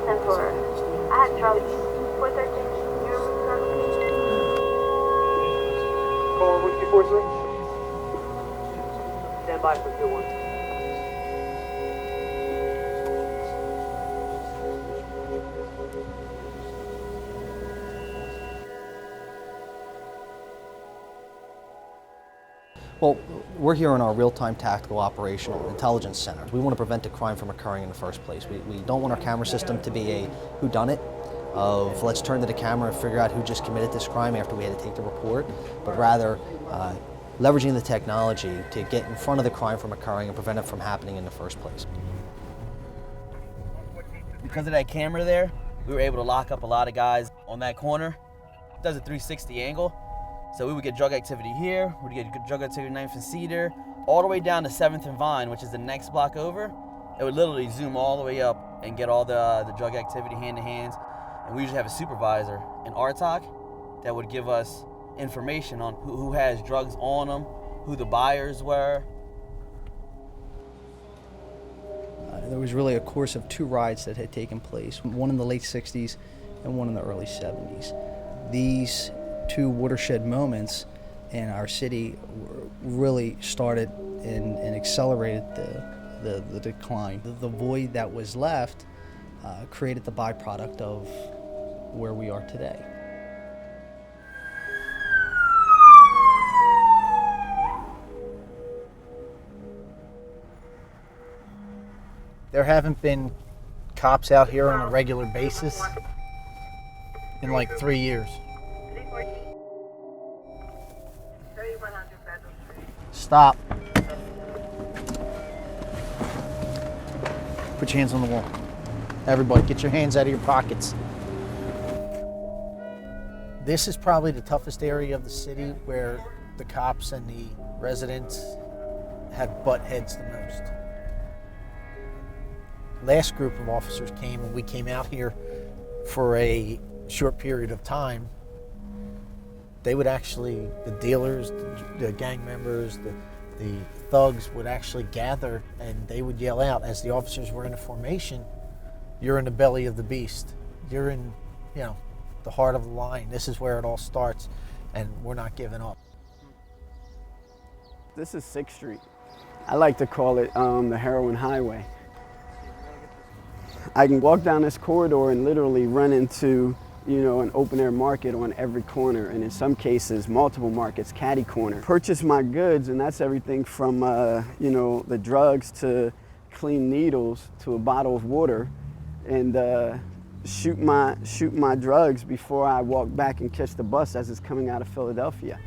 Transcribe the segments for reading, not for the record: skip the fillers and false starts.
10-4. I had Charlie 413. You Call 1243. Stand by for 2-1. Well, we're here in our real-time tactical operational intelligence center. We want to prevent a crime from occurring in the first place. We don't want our camera system to be a whodunit of let's turn to the camera and figure out who just committed this crime after we had to take the report, but rather leveraging the technology to get in front of the crime from occurring and prevent it from happening in the first place. Because of that camera there, we were able to lock up a lot of guys on that corner. It does a 360 angle. So we would get drug activity here, we would get drug activity 9th and Cedar, all the way down to 7th and Vine, which is the next block over. It would literally zoom all the way up and get all the drug activity hand to hands. And we usually have a supervisor in RTOC that would give us information on who has drugs on them, who the buyers were. There was really a course of 2 riots that had taken place, one in the late 60s and one in the early 70s. These 2 watershed moments in our city really started and accelerated the decline. The void that was left created the byproduct of where we are today. There haven't been cops out here on a regular basis in like 3 years. Stop. Put your hands on the wall. Everybody, get your hands out of your pockets. This is probably the toughest area of the city where the cops and the residents have butt heads the most. Last group of officers came and we came out here for a short period of time. They would actually, the dealers, the gang members, the thugs would actually gather and they would yell out as the officers were in a formation, "You're in the belly of the beast. You're in, the heart of the lion. This is where it all starts and we're not giving up." This is 6th Street. I like to call it the heroin highway. I can walk down this corridor and literally run into an open air market on every corner, and in some cases multiple markets, catty corner. Purchase my goods, and that's everything from the drugs to clean needles to a bottle of water, and shoot my drugs before I walk back and catch the bus as it's coming out of Philadelphia.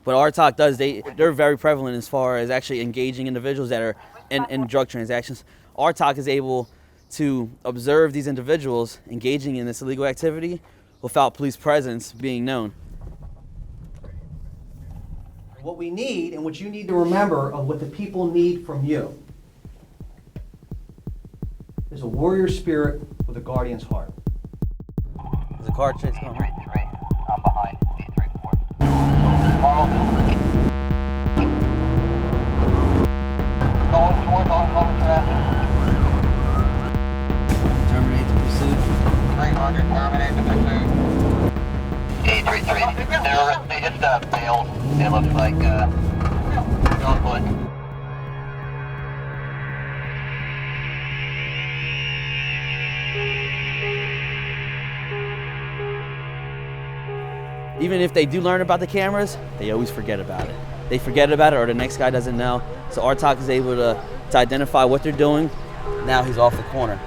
What RTOC does, they're very prevalent as far as actually engaging individuals that are in drug transactions. RTOC is able to observe these individuals engaging in this illegal activity without police presence being known. What we need and what you need to remember of what the people need from you is a warrior spirit with a guardian's heart. There's a car chase going on. I'm behind. 834. Going towards oncoming traffic. Terminate the pursuit. 300, terminate the pursuit. 833. They just failed. It looks like on foot. Even if they do learn about the cameras, they always forget about it. They forget about it or the next guy doesn't know. So RTOC is able to identify what they're doing. Now he's off the corner.